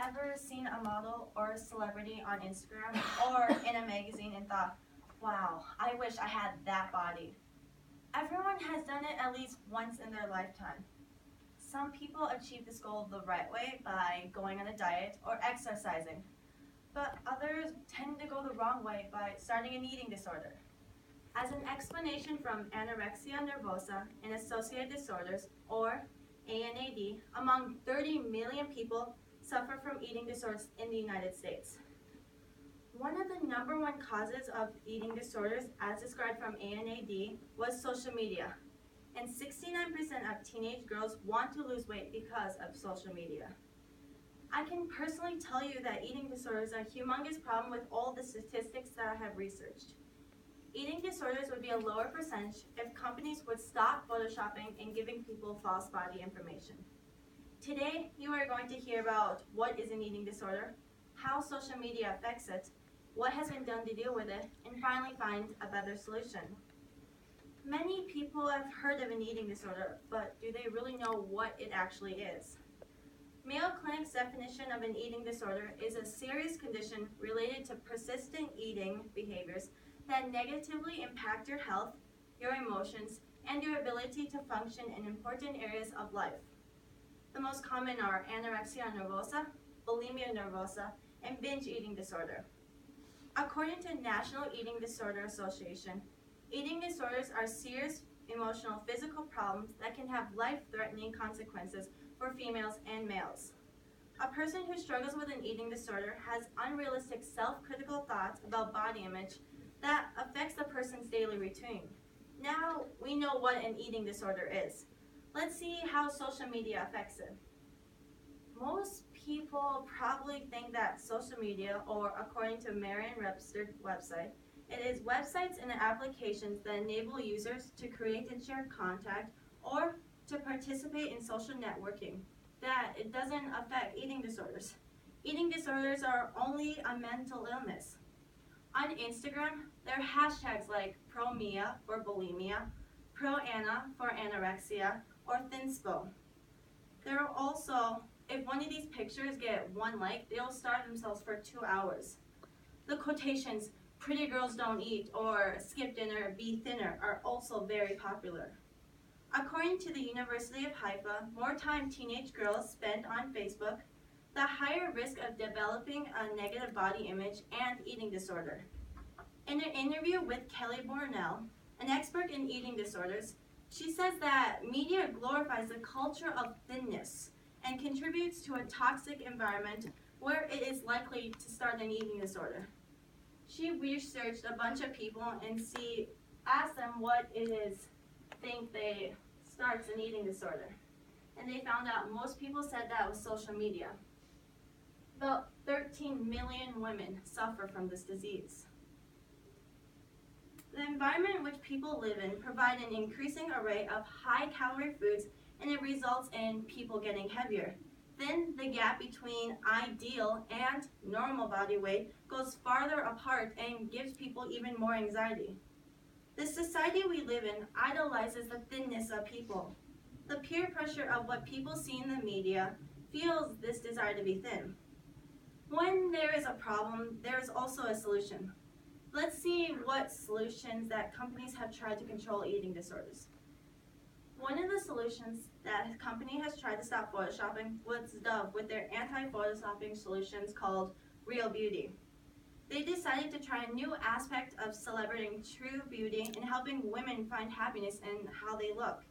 ever seen a model or a celebrity on Instagram or in a magazine and thought, wow, I wish I had that body? Everyone has done it at least once in their lifetime. Some people achieve this goal the right way by going on a diet or exercising, but others tend to go the wrong way by starting an eating disorder. As an explanation from anorexia nervosa and associated disorders, or ANAD, among 30 million people suffer from eating disorders in the United States. One of the number one causes of eating disorders, as described from ANAD, was social media. And 69% of teenage girls want to lose weight because of social media. I can personally tell you that eating disorders are a humongous problem with all the statistics that I have researched. Eating disorders would be a lower percentage if companies would stop photoshopping and giving people false body information. Today, you are going to hear about what is an eating disorder, how social media affects it, what has been done to deal with it, and finally find a better solution. Many people have heard of an eating disorder, but do they really know what it actually is? Mayo Clinic's definition of an eating disorder is a serious condition related to persistent eating behaviors that negatively impact your health, your emotions, and your ability to function in important areas of life. The most common are anorexia nervosa, bulimia nervosa, and binge eating disorder. According to National Eating Disorder Association, eating disorders are serious emotional, physical problems that can have life-threatening consequences for females and males. A person who struggles with an eating disorder has unrealistic self-critical thoughts about body image that affects the person's daily routine. Now we know what an eating disorder is. Let's see how social media affects it. Most people probably think that social media, or according to Merriam-Webster website, it is websites and applications that enable users to create and share contact or to participate in social networking, that it doesn't affect eating disorders. Eating disorders are only a mental illness. On Instagram, there are hashtags like ProMia for bulimia, ProAna for anorexia, or Thinspo. There are also, if one of these pictures get one like, they'll starve themselves for 2 hours. The quotations, pretty girls don't eat, or skip dinner, be thinner, are also very popular. According to the University of Haifa, more time teenage girls spend on Facebook, the higher risk of developing a negative body image and eating disorder. In an interview with Kelly Bornell, an expert in eating disorders, she says that media glorifies the culture of thinness and contributes to a toxic environment where it is likely to start an eating disorder. She researched a bunch of people and asked them what it is think they starts an eating disorder. And they found out most people said that was social media. About 13 million women suffer from this disease. The environment in which people live in provides an increasing array of high-calorie foods, and it results in people getting heavier. Then the gap between ideal and normal body weight goes farther apart and gives people even more anxiety. The society we live in idolizes the thinness of people. The peer pressure of what people see in the media fuels this desire to be thin. When there is a problem, there is also a solution. Let's see what solutions that companies have tried to control eating disorders. One of the solutions that a company has tried to stop photoshopping was Dove with their anti-photoshopping solutions called Real Beauty. They decided to try a new aspect of celebrating true beauty and helping women find happiness in how they look.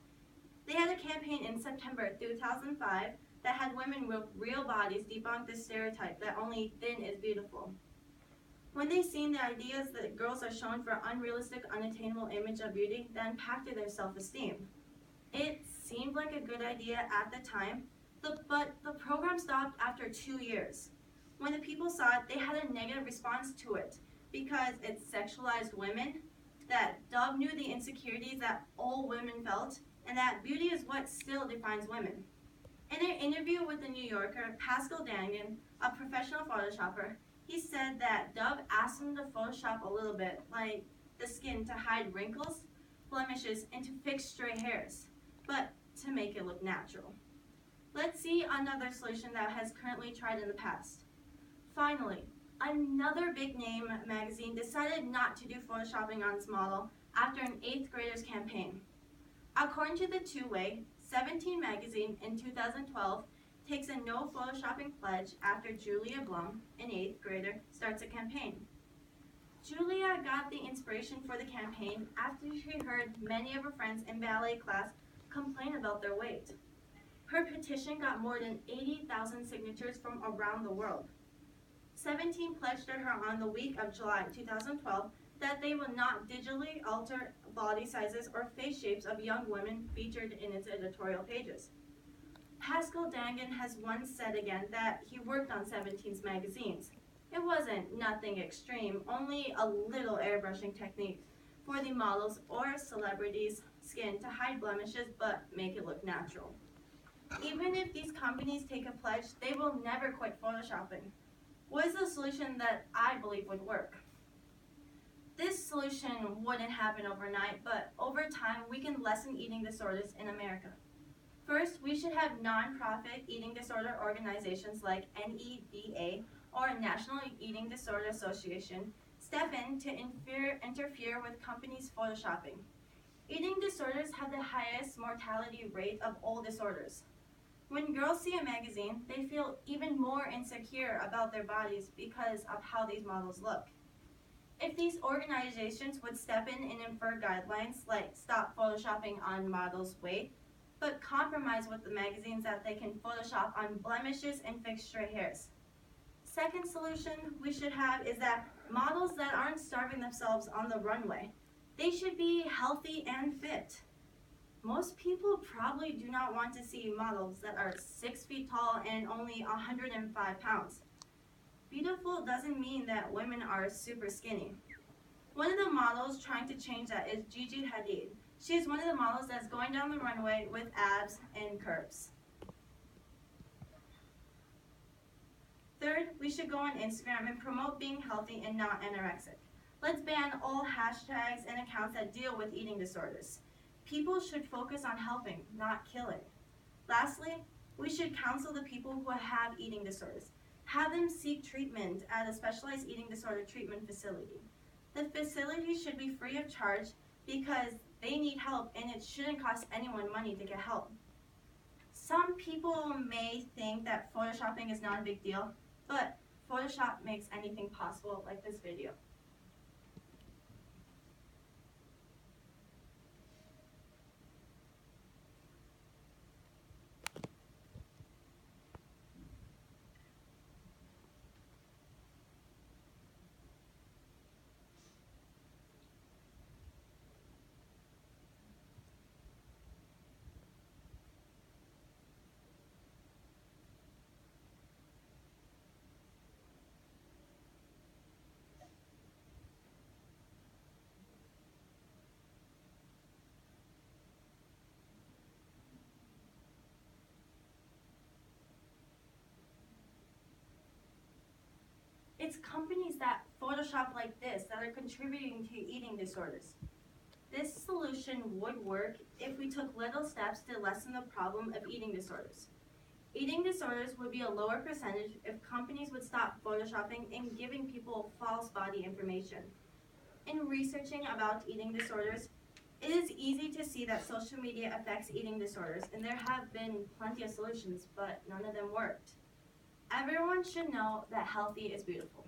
They had a campaign in September 2005 that had women with real bodies debunk the stereotype that only thin is beautiful. When they seen the ideas that girls are shown for unrealistic, unattainable image of beauty, that impacted their self-esteem. It seemed like a good idea at the time, but the program stopped after 2 years. When the people saw it, they had a negative response to it because it sexualized women, that Dove knew the insecurities that all women felt, and that beauty is what still defines women. In an interview with The New Yorker, Pascal Dangan, a professional photoshopper, he said that Dove asked him to Photoshop a little bit, like the skin to hide wrinkles, blemishes, and to fix stray hairs, but to make it look natural. Let's see another solution that has currently tried in the past. Finally, another big name magazine decided not to do photoshopping on its model after an 8th grader's campaign. According to the two-way, 17 magazine in 2012 takes a no photoshopping pledge after Julia Blum, an 8th grader, starts a campaign. Julia got the inspiration for the campaign after she heard many of her friends in ballet class complain about their weight. Her petition got more than 80,000 signatures from around the world. 17 pledged her on the week of July 2012 that they will not digitally alter body sizes or face shapes of young women featured in its editorial pages. Pascal Dangan has once said again that he worked on 17's magazines. It wasn't nothing extreme, only a little airbrushing technique for the models or celebrities' skin to hide blemishes but make it look natural. Even if these companies take a pledge, they will never quit photoshopping. What is the solution that I believe would work? This solution wouldn't happen overnight, but over time we can lessen eating disorders in America. First, we should have nonprofit eating disorder organizations like NEDA or National Eating Disorder Association step in to interfere with companies' photoshopping. Eating disorders have the highest mortality rate of all disorders. When girls see a magazine, they feel even more insecure about their bodies because of how these models look. If these organizations would step in and infer guidelines like stop photoshopping on models' weight, but compromise with the magazines that they can Photoshop on blemishes and fix stray hairs. Second solution we should have is that models that aren't starving themselves on the runway. They should be healthy and fit. Most people probably do not want to see models that are 6 feet tall and only 105 pounds. Beautiful doesn't mean that women are super skinny. One of the models trying to change that is Gigi Hadid. She is one of the models that's going down the runway with abs and curves. Third, we should go on Instagram and promote being healthy and not anorexic. Let's ban all hashtags and accounts that deal with eating disorders. People should focus on helping, not killing. Lastly, we should counsel the people who have eating disorders. Have them seek treatment at a specialized eating disorder treatment facility. The facility should be free of charge because they need help and it shouldn't cost anyone money to get help. Some people may think that photoshopping is not a big deal, but Photoshop makes anything possible, like this video. It's companies that Photoshop like this that are contributing to eating disorders. This solution would work if we took little steps to lessen the problem of eating disorders. Eating disorders would be a lower percentage if companies would stop photoshopping and giving people false body information. In researching about eating disorders, it is easy to see that social media affects eating disorders, and there have been plenty of solutions, but none of them worked. Everyone should know that healthy is beautiful.